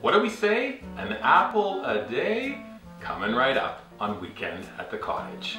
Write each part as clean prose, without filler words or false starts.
What do we say? An apple a day? Coming right up on Weekend at the Cottage.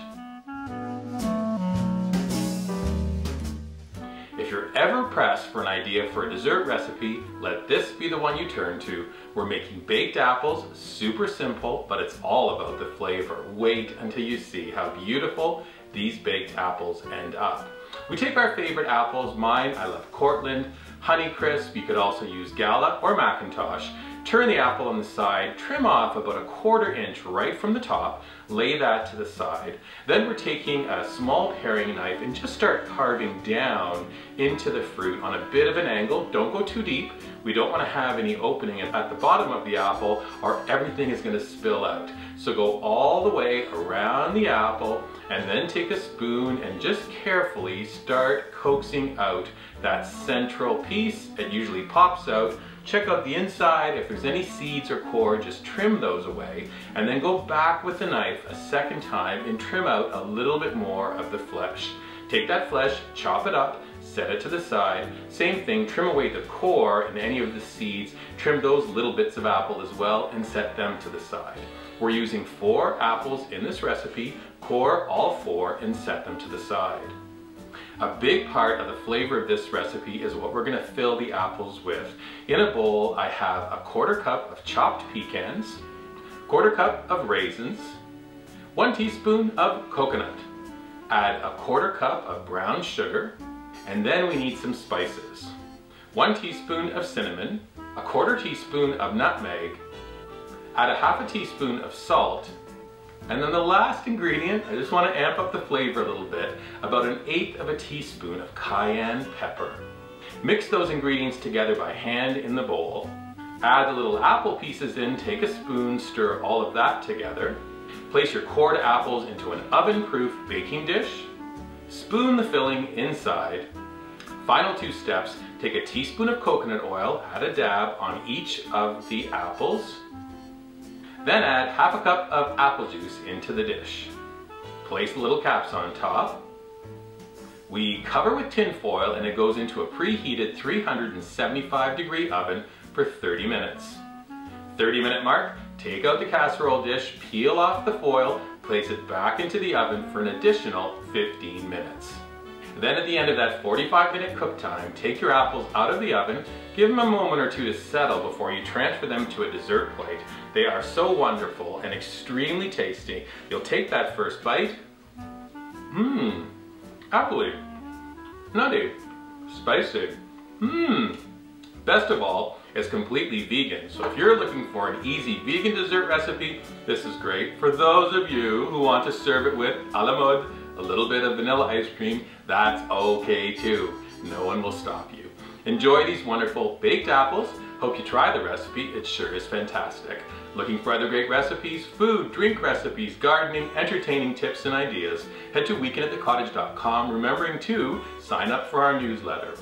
If you're ever pressed for an idea for a dessert recipe, let this be the one you turn to. We're making baked apples, super simple, but it's all about the flavor. Wait until you see how beautiful these baked apples end up. We take our favorite apples. Mine, I love Cortland, Honeycrisp. You could also use Gala or McIntosh. Turn the apple on the side, trim off about a 1/4 inch right from the top, lay that to the side. Then we're taking a small paring knife and just start carving down into the fruit on a bit of an angle. Don't go too deep. We don't want to have any opening at the bottom of the apple or everything is going to spill out. So go all the way around the apple and then take a spoon and just carefully start coaxing out that central piece. It usually pops out. Check out the inside. If there's any seeds or core, just trim those away. And then go back with the knife a second time and trim out a little bit more of the flesh. Take that flesh, chop it up, set it to the side. Same thing, trim away the core and any of the seeds. Trim those little bits of apple as well and set them to the side. We're using 4 apples in this recipe. Core all 4 and set them to the side. A big part of the flavor of this recipe is what we're going to fill the apples with. In a bowl, I have a 1/4 cup of chopped pecans, 1/4 cup of raisins, 1 teaspoon of coconut. Add a 1/4 cup of brown sugar, and then we need some spices. 1 teaspoon of cinnamon, a 1/4 teaspoon of nutmeg, add a 1/2 teaspoon of salt, and then the last ingredient, I just want to amp up the flavor a little bit, about 1/8 teaspoon of cayenne pepper. Mix those ingredients together by hand in the bowl. Add the little apple pieces in, take a spoon, stir all of that together. Place your cored apples into an oven-proof baking dish. Spoon the filling inside. Final 2 steps, take a teaspoon of coconut oil, add a dab on each of the apples. Then add 1/2 cup of apple juice into the dish. Place the little caps on top. We cover with tin foil and it goes into a preheated 375-degree oven for 30 minutes. 30-minute mark, take out the casserole dish, peel off the foil, place it back into the oven for an additional 15 minutes. Then at the end of that 45-minute cook time, take your apples out of the oven, give them a moment or 2 to settle before you transfer them to a dessert plate. They are so wonderful and extremely tasty. You'll take that first bite. Appley, nutty, spicy. Best of all, it's completely vegan. So if you're looking for an easy vegan dessert recipe, this is great. For those of you who want to serve it with a la mode, a little bit of vanilla ice cream, that's okay too. No one will stop you. Enjoy these wonderful baked apples. Hope you try the recipe, it sure is fantastic. Looking for other great recipes, food, drink recipes, gardening, entertaining tips and ideas? Head to weekendатthecottage.com, remembering to sign up for our newsletter.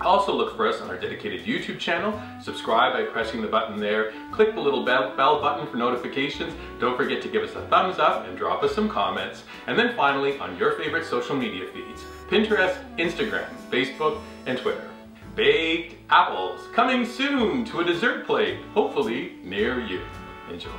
Also look for us on our dedicated YouTube channel. Subscribe by pressing the button there. Click the little bell button for notifications. Don't forget to give us a thumbs up and drop us some comments. And then finally, on your favorite social media feeds, Pinterest, Instagram, Facebook, and Twitter. Baked apples, coming soon to a dessert plate, hopefully near you. Enjoy.